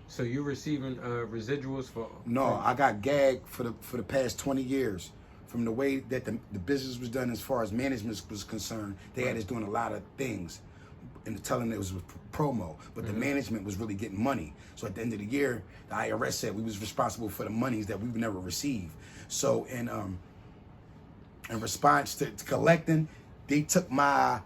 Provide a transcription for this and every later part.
So you're receiving residuals for? No, I got gagged for the past 20 years from the way that the business was done as far as management was concerned. They had us doing a lot of things and telling it was promo, but the management was really getting money. So at the end of the year, the IRS said we was responsible for the monies that we would never receive. So in response to collecting, they took my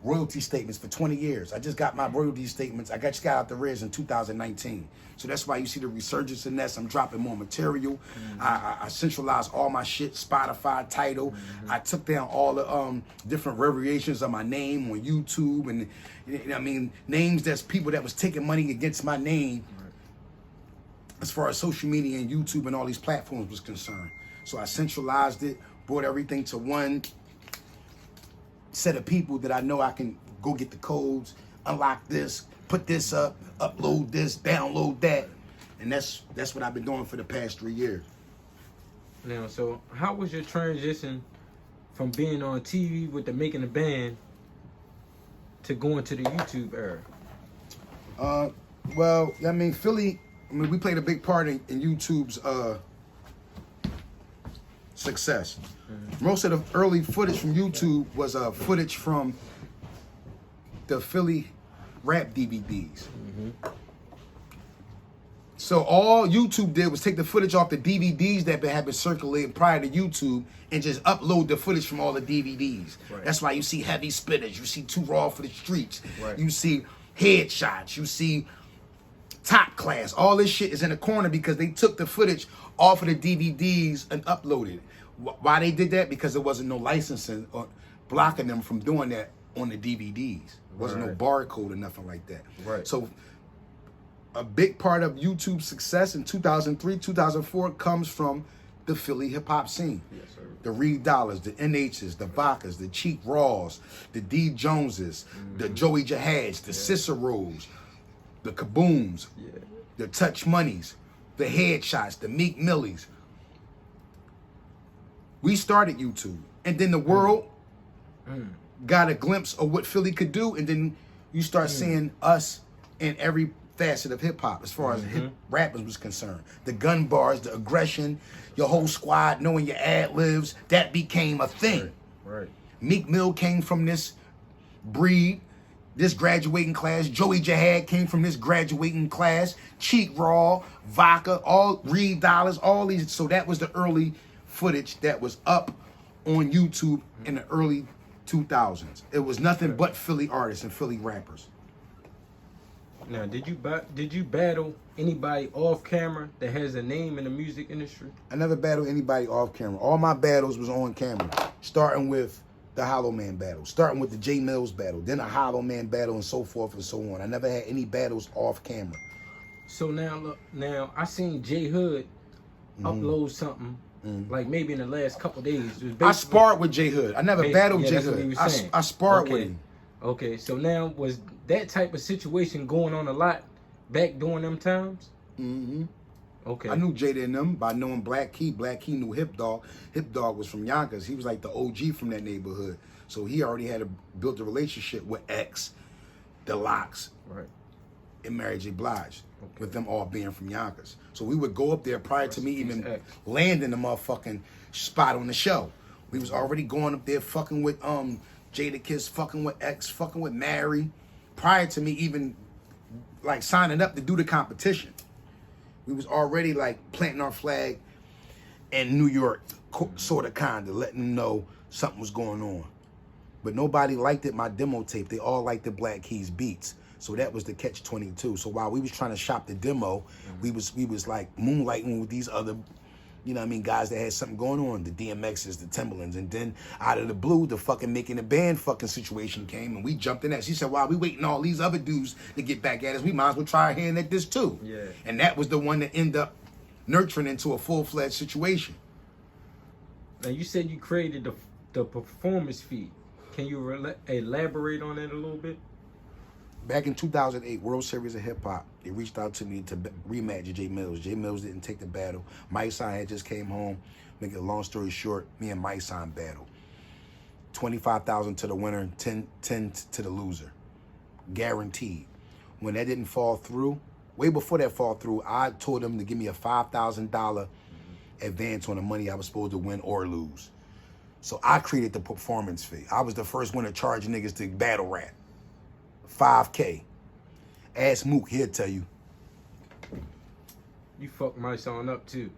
royalty statements for 20 years. I just got my royalty statements. I just got out the res in 2019. So that's why you see the resurgence in NESS. I'm dropping more material. I centralized all my shit, Spotify, Tidal. I took down all the different variations of my name on YouTube, and I mean names that's people that was taking money against my name as far as social media and YouTube and all these platforms was concerned. So I centralized it, brought everything to one set of people that I know I can go get the codes, unlock this, put this up, upload this, download that. And that's what I've been doing for the past 3 years. Now, so how was your transition from being on TV with the Making a Band to going to the YouTube era? Well, I mean, Philly, we played a big part in YouTube's success. Most of the early footage from YouTube was footage from the Philly rap DVDs. So all YouTube did was take the footage off the DVDs that had been circulating prior to YouTube and just upload the footage from all the DVDs. Right. That's why you see Heavy Spitters, you see Too Raw for the Streets, Right. you see Headshots, you see Top Class. All this shit is in the corner because they took the footage off of the DVDs and uploaded it. Why they did that? Because there wasn't no licensing or blocking them from doing that on the DVDs. There wasn't no barcode or nothing like that. Right. So a big part of YouTube's success in 2003, 2004 comes from the Philly hip hop scene. Yes, sir. The Reed Dollars, the NHs, the Bacas, the Cheap Raws, the D Joneses, the Joey Jahads, the Ciceros, the Kabooms, the Touch Monies, the Headshots, the Meek Millies. We started YouTube, and then the world got a glimpse of what Philly could do, and then you start seeing us in every facet of hip hop as far as hip rappers was concerned. The gun bars, the aggression, your whole squad knowing your ad libs, that became a thing. Right. Meek Mill came from this breed, this graduating class. Joey Jahad came from this graduating class. Cheek Raw, Vodka, all Reed Dollars, all these. So that was the early footage that was up on YouTube in the early 2000s. It was nothing but Philly artists and Philly rappers. Now, did you battle anybody off camera that has a name in the music industry? I never battled anybody off camera. All my battles was on camera, starting with the Hollow Man battle, starting with the J Mills battle, then a Hollow Man battle, and so forth and so on. I never had any battles off camera. So now, look, I seen J Hood upload something like maybe in the last couple days. I sparred with J Hood. I never battled J Hood. I sparred with him. Okay, so now was that type of situation going on a lot back during them times? Okay. I knew Jada and them by knowing Black Key. Black Key knew Hip Dog. Hip Dog was from Yonkers. He was like the OG from that neighborhood. So he already had built a relationship with X, the Locks, Right. and Mary J. Blige, with them all being from Yonkers. So we would go up there prior to me even landing the motherfucking spot on the show. We was already going up there fucking with Jada Kiss, fucking with X, fucking with Mary, prior to me even like signing up to do the competition. We was already like planting our flag in New York, sort of, kind of, letting them know something was going on. But nobody liked it, my demo tape. They all liked the Black Keys beats. So that was the catch-22. So while we was trying to shop the demo, we was like moonlighting with these other, you know what I mean, guys that had something going on, the DMXs, the Timberlands. And then out of the blue, the fucking Making a Band fucking situation came, and we jumped in that. She said, while we waiting all these other dudes to get back at us, we might as well try our hand at this too. Yeah. And that was the one that ended up nurturing into a full-fledged situation. Now you said you created the performance feed. Can you elaborate on that a little bit? Back in 2008, World Series of Hip Hop, they reached out to me to rematch J Mills. J Mills didn't take the battle. Mike Son had just came home. Make a long story short, me and Mike Son battled. 25,000 to the winner, 10 to the loser. Guaranteed. When that didn't fall through, way before that fall through, I told them to give me a $5,000 advance on the money I was supposed to win or lose. So I created the performance fee. I was the first one to charge niggas to battle rap. $5K. Ask Mook, he'll tell you. You fucked my son up too.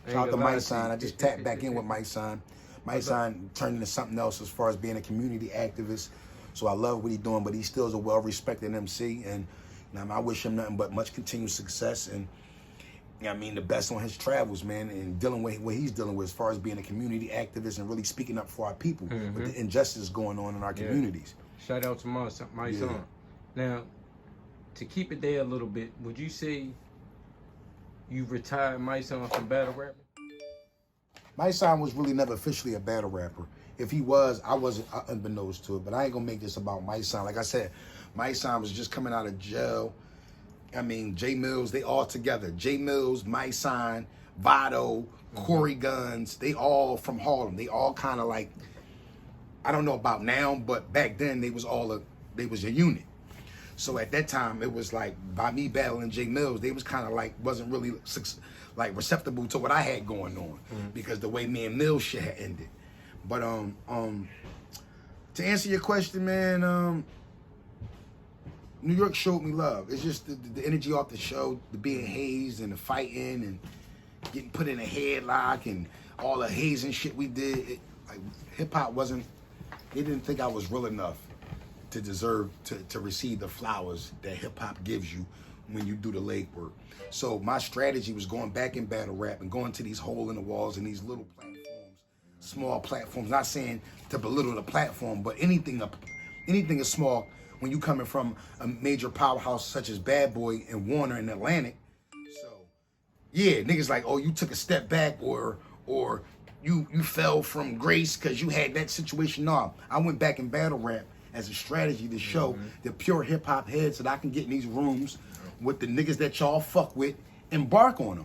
Shout out to Mike Sign. I just tapped back in with Mike Sign. Mike Sign turned into something else as far as being a community activist. So I love what he's doing, but he still is a well-respected MC. And I wish him nothing but much continued success and the best on his travels, man, and dealing with what he's dealing with as far as being a community activist and really speaking up for our people with the injustice going on in our communities. Shout out to my son. Now, to keep it there a little bit, would you say you retired my son from battle rapping? My son was really never officially a battle rapper. If he was, I wasn't unbeknownst to it. But I ain't gonna make this about my son. Like I said, my son was just coming out of jail. Jay Mills, they all together. Jay Mills, my son, Vado, Corey Guns, they all from Harlem. They all kind of like, I don't know about now, but back then they was a unit. So at that time, it was like, by me battling Jay Mills, they was kind of like, wasn't really like receptible to what I had going on because the way me and Mills shit had ended. But to answer your question, man, New York showed me love. It's just the energy off the show, the being hazed and the fighting and getting put in a headlock and all the hazing shit we did. Hip hop wasn't, they didn't think I was real enough to deserve to receive the flowers that hip hop gives you when you do the legwork. So my strategy was going back in battle rap and going to these hole in the walls and these little platforms, small platforms. Not saying to belittle the platform, but anything is small when you coming from a major powerhouse such as Bad Boy and Warner in Atlantic. So yeah, niggas like, oh, you took a step back or you fell from grace because you had that situation. No, I went back in battle rap as a strategy to show the pure hip hop heads that I can get in these rooms with the niggas that y'all fuck with, embark on them.